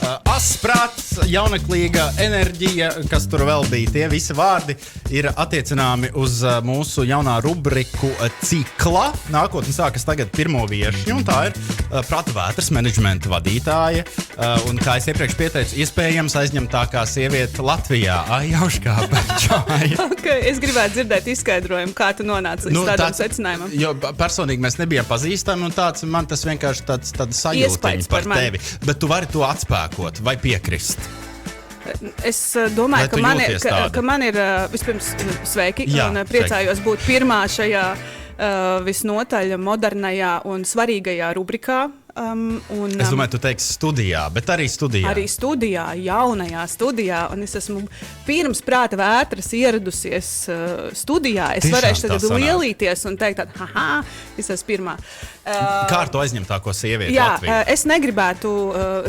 Asprāts, jauneklīga enerģija, kas tur vēl bija, tie visi vārdi ir attiecināmi uz mūsu jaunā rubriku cikla. Nākotne sākas tagad pirmo viešņu, un tā ir Prata Vētras menedžmenta vadītāja. Un kā es iepriekš pieteicu, iespējams aizņemtākā sieviete Latvijā. Jauškā, Čāja. Okay, es gribētu dzirdēt izskaidrojumu, kā tu nonāci līdz tādam secinājumam. Jo personīgi mēs nebijām pazīstami, un man tas vienkārši tāda sajūtiņa par tevi. Bet tu vari to atspēkot vai piekrist. Es domāju, ka man ir vispirms sveiki. Jā, un priecājos būt pirmā šajā visnotaļ modernajā un svarīgajā rubrikā. Es domāju, tu teiksi studijā, bet arī studijā. Arī studijā, jaunajā studijā. Un es esmu pirms Prāta Vētras ieradusies studijā. Es varēšu tagad lielīties un teikt, haha, es esmu pirmā. Kā ar to aizņemtāko sievieti Latvijā? Es negribētu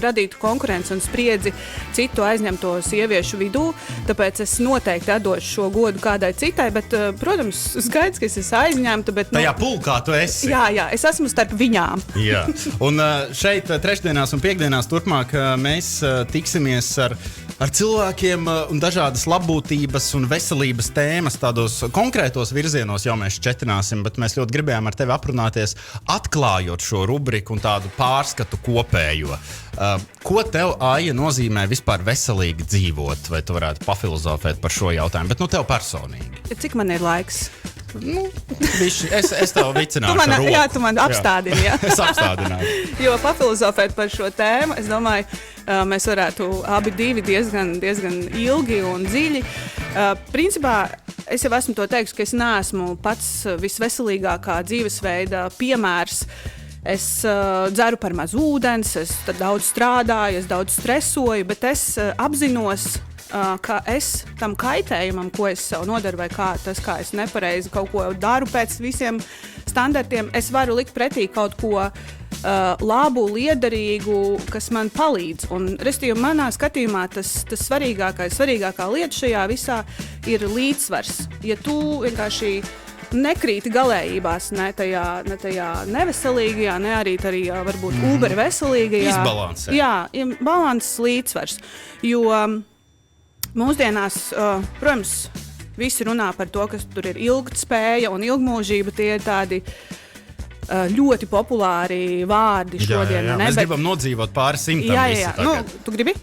radīt konkurenci un spriedzi citu aizņemto sieviešu vidū, tāpēc es noteikti atdošu šo godu kādai citai, bet, protams, skaidrs, ka es esmu aizņemta, bet... Tajā pulkā tu esi. Jā, es esmu starp viņām. Jā. Un šeit trešdienās un piekdienās turpmāk mēs tiksimies ar cilvēkiem un dažādas labbūtības un veselības tēmas tādos konkrētos virzienos jau mēs šķetināsim, bet mēs ļoti gribējām ar tevi aprunāties, atklājot šo rubriku un tādu pārskatu kopējo. Ko tev, Aija, nozīmē vispār veselīgi dzīvot? Vai tu varētu pafilozofēt par šo jautājumu? Bet tev personīgi. Cik man ir laiks? Es tev vicināšu ar roku. Jā, tu man apstādini. Jā. Es apstādināju. Jo pafilozofēt par šo tēmu, es domāju, mēs varētu abi divi diezgan ilgi un dziļi. Principā, es jau esmu to teikusi, ka es neesmu pats visveselīgākā dzīvesveida piemērs. Es dzeru par maz ūdens, es daudz strādāju, es daudz stresoju, bet es apzinos, ka es tam kaitējumam, ko es sev nodaru, vai kā es nepareizi kaut ko daru pēc visiem standartiem, es varu likt pretī kaut ko labu, liederīgu, kas man palīdz. Un, restīvi, manā skatījumā tas svarīgākā lieta šajā visā ir līdzsvars. Ja tu vienkārši nekrīti galējībās, ne tajā neveselīgajā, ne arī varbūt uberveselīgajā. Izbalansē. Jā, balanss, līdzsvars. Jo mūsdienās, protams, visi runā par to, ka tur ir ilgtspēja un ilgmūžība, tie ir tādi ļoti populāri vārdi šodien. Jā. Mēs gribam nodzīvot pāri simtam. Jā. Tu gribi?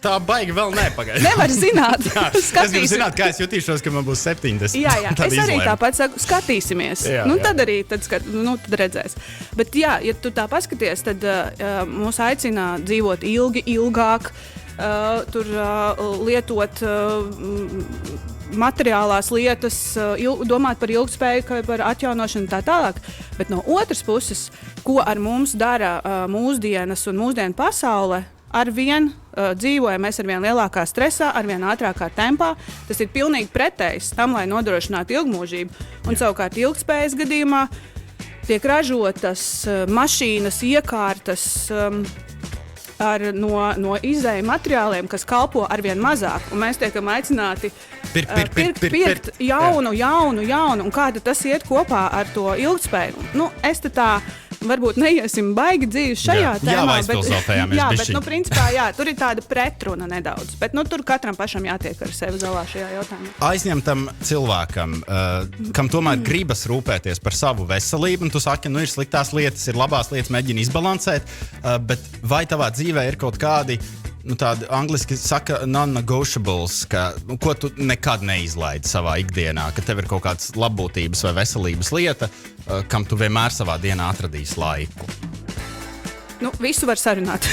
Tā baigi vēl nepagaidām. Nevar zināt. Es gribu zināt, kā es jutīšos, ka man būs 70. Jā, es arī tāpat saku, skatīsimies. Tad redzēs. Bet jā, ja tu tā paskaties, tad mūs aicina dzīvot ilgi, ilgāk, lietot materiālās lietas, domāt par ilgspēju, par atjaunošanu tā tālāk. Bet no otras puses, ko ar mums dara mūsdienas un mūsdienu pasaule, arvien dzīvojam mēs arvien lielākā stresā, arvien ātrākā tempā. Tas ir pilnīgi pretējs tam, lai nodrošinātu ilgmūžību. Un savukārt ilgspējas gadījumā tiek ražotas mašīnas, iekārtas no izēju materiāliem, kas kalpo arvien mazāk. Un mēs tiekam aicināti pirkt jaunu. Un kā tas iet kopā ar to ilgspēju? Es tā varbūt neiesim baigi dzīvi šajā tēmā, bet principā, tur ir tāda pretruna nedaudz. Bet tur katram pašam jātiek ar sevi galā šajā jautājumā. Aizņemtam cilvēkam, kam tomēr gribas rūpēties par savu veselību, un tu saki, ir sliktās lietas, ir labās lietas, mēģini izbalansēt, bet vai tavā dzīvē ir kaut kādi, tādi angliski saka non-negotiables, ko tu nekad neizlaidi savā ikdienā, ka tev ir kaut kāds labbūtības vai veselības lieta, kam tu vienmēr savā dienā atradīsi laiku? Visu var sarunāt.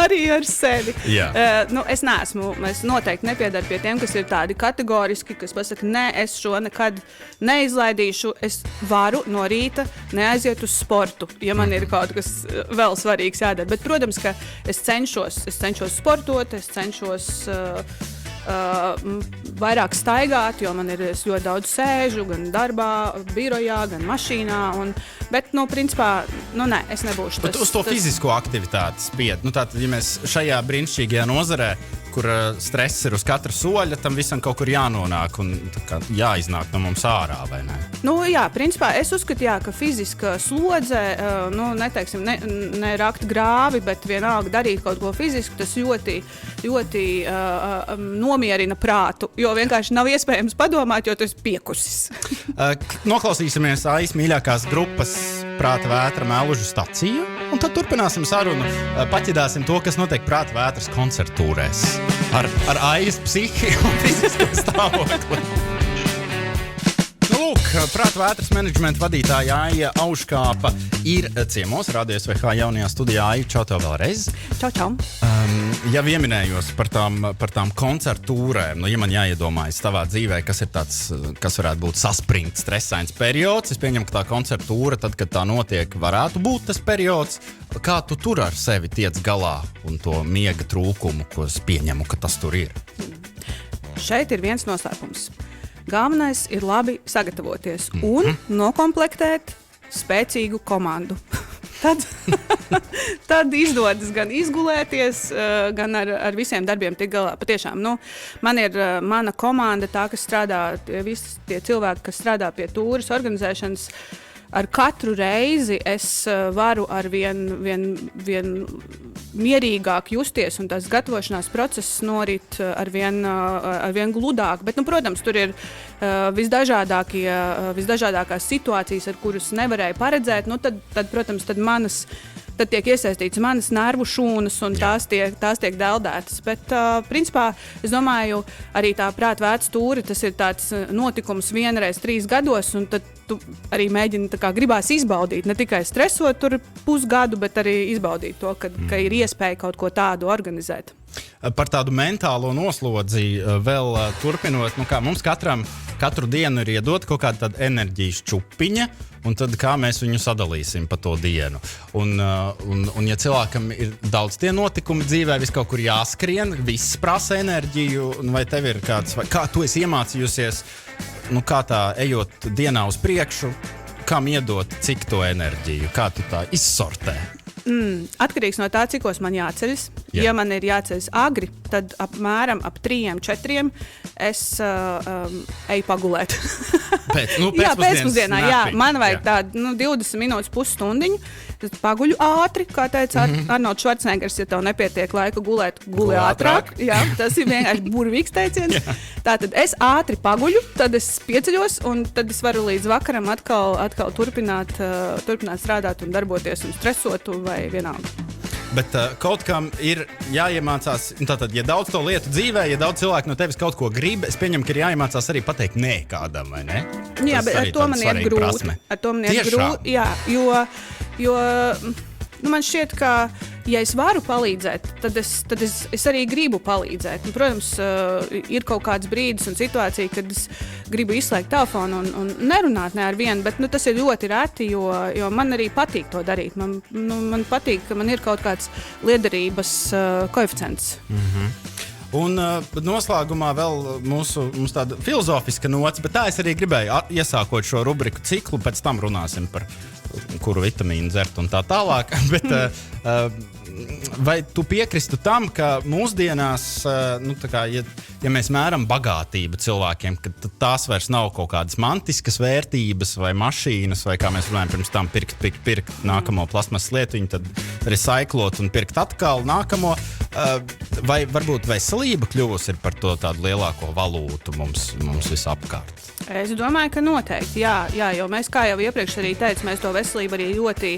Arī ar sevi. Es noteikti nepiedaru pie tiem, kas ir tādi kategoriski, kas pasaka, nē, es šo nekad neizlaidīšu. Es varu no rīta neaiziet uz sportu, ja man ir kaut kas vēl svarīgs jādara. Bet, protams, ka es cenšos sportot, es cenšos vairāk staigāt, jo es ļoti daudz sēžu, gan darbā, birojā, gan mašīnā. Bet, principā, nē, es nebūšu tas. Bet uz to fizisko aktivitāti spied. Tātad, ja mēs šajā brīnišķīgajā nozarē, kur stress ir uz katra soļa, tam visam kaut kur jānonāk un jāiznāk no mums ārā, vai ne? Jā, principā es uzskatu, ka fiziska slodze, neteiksim, ne rakt grāvi, bet vienalga darīt kaut ko fizisku, tas ļoti, ļoti nomierina prātu, jo vienkārši nav iespējams padomāt, jo tu esi piekusis. Noklausīsimies Aijas mīļākās grupas Prāta vētra Mēlužu staciju, un tad turpināsim sarunu, paķidāsim to, kas notiek Prāta vētras koncertūrēs ar Aijas psihi un fizisko stāvokli. Lūk, Prāta vētras menedžmenta vadītāja Aija Auškāpa ir ciemos Radio SVH jaunajā studijā. Aija, čau tev vēlreiz. Čau. Ja ieminējos par tām koncertūrēm, ja man jāiedomājas tavā dzīvē, kas ir tāds, kas varētu būt saspringts, stresains periods, es pieņemu, ka tā koncertūra, tad, kad tā notiek, varētu būt tas periods. Kā tu tur ar sevi tiec galā un to miega trūkumu, ko es pieņemu, ka tas tur ir? Šeit ir viens noslēpums. Galvenais ir labi sagatavoties un nokomplektēt spēcīgu komandu. Tad izdodas gan izgulēties, gan ar visiem darbiem tik galā. Patiešām, man ir mana komanda, tā, kas strādā, visi tie cilvēki, kas strādā pie tūras organizēšanas. Ar katru reizi es varu ar vien mierīgāk justies, un tās gatavošanās process norit ar vien gludāk. Bet, protams, tur ir visdažādākās situācijas, ar kuras nevarēju paredzēt. Tad protams, tad tiek iesaistīts manas nervu šūnas, un tās tiek deldētas. Bet, principā, es domāju, arī tā Prāta vētras tūre, tas ir tāds notikums vienreiz 3 gados, un tad tu arī mēģini gribās izbaudīt, ne tikai stresot tur pusgadu, bet arī izbaudīt to, ka ir iespēja kaut ko tādu organizēt. Par tādu mentālo noslodzi vēl turpinot, mums katru dienu ir iedot kaut kāda tāda enerģijas čupiņa, un tad kā mēs viņu sadalīsim pa to dienu. Un ja cilvēkam ir daudz tie notikumi dzīvē, vis kaut kur jāskrien, viss prasa enerģiju, vai tev ir kāds, vai kā tu esi iemācījusies, kā tā ejot dienā uz priekšu, kam iedot cik to enerģiju, kā tu tā izsortē? Atkarīgs no tā, cikos man jāceļas. Ja man ir jāceļas agri, tad apmēram ap 3-4 es eju pagulēt. Pēcpusdienā, man vajag tādu 20 minūtes pusstundiņu. Tad paguļu ātri, kā teica Arnolds Švarcnegers, ja tev nepietiek laika gulēt, guli ātrāk. Jā, tas ir vienkārši burvīgs teiciens. Tātad es ātri paguļu, tad es pieceļos, un tad es varu līdz vakaram atkal turpināt strādāt un darboties un stresot vai vienalga. Bet kaut kam ir jāiemācās, tātad, ja daudz to lietu dzīvē, ja daudz cilvēku no tevis kaut ko grib, es pieņemu, ka ir jāiemācās arī pateikt nē kādam, vai ne? Jā, bet ar to man iet grūti. Jā, jo man šķiet, ka, ja es varu palīdzēt, tad es arī gribu palīdzēt. Un, protams, ir kaut kāds brīdis un situācija, kad es gribu izslēgt telefonu un nerunāt ne ar vienu, bet tas ir ļoti reti, jo man arī patīk to darīt. Man patīk, ka man ir kaut kāds liederības koeficients. Un noslēgumā vēl mums tāda filozofiska nots, bet tā es arī gribēju iesākot šo rubriku ciklu, pēc tam runāsim par kuru vitamīnu dzert un tā tālāk. Bet, vai tu piekristu tam, ka mūsdienās, ja mēs mēram bagātību cilvēkiem, ka tās vairs nav kaut kādas mantiskas vērtības vai mašīnas, vai kā mēs runājam pirms tam pirkt nākamo plasmas lietiņu, tad recyklot un pirkt atkal nākamo, vai varbūt veselība kļuvusi ir par to tādu lielāko valūtu mums visapkārt? Es domāju, ka noteikti, jā, jo mēs, kā jau iepriekš arī teicu, mēs to veselību arī ļoti,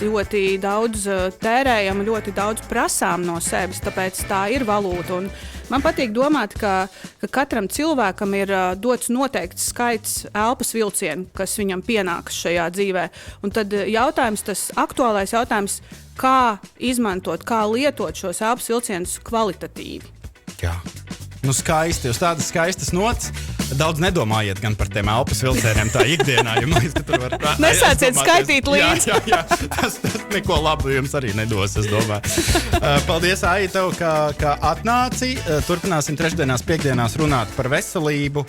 ļoti daudz tērējam, ļoti daudz prasām no sevis, tāpēc tā ir valūta. Un man patīk domāt, ka katram cilvēkam ir dots noteikts skaits elpas vilcienu, kas viņam pienāks šajā dzīvē. Un tad tas aktuālais jautājums, kā izmantot, kā lietot šos elpas vilcienus kvalitatīvi. Jā. Skaisti, uz tādas skaistas nots. Daudz nedomājiet gan par tiem elpas vilcieniem tā ikdienā, jo man liekas, ka tur var... Nesāciet skaitīt līdzi. Jā, tas neko labu jums arī nedos, es domāju. Paldies, Aija, tev, ka atnāci. Turpināsim trešdienās, piekdienās runāt par veselību.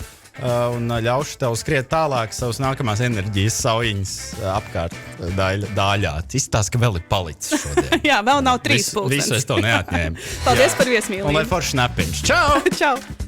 un ļaušu tev skriet tālāk savas nākamās enerģijas saujiņas apkārt dāļāt. Izstāst, ka vēl ir palicis šodien. Jā, vēl nav 3 pulkstenis. Visu es to neatņēmu. Paldies par viesmīlību. Un lai forši snapiņš. Čau! Čau!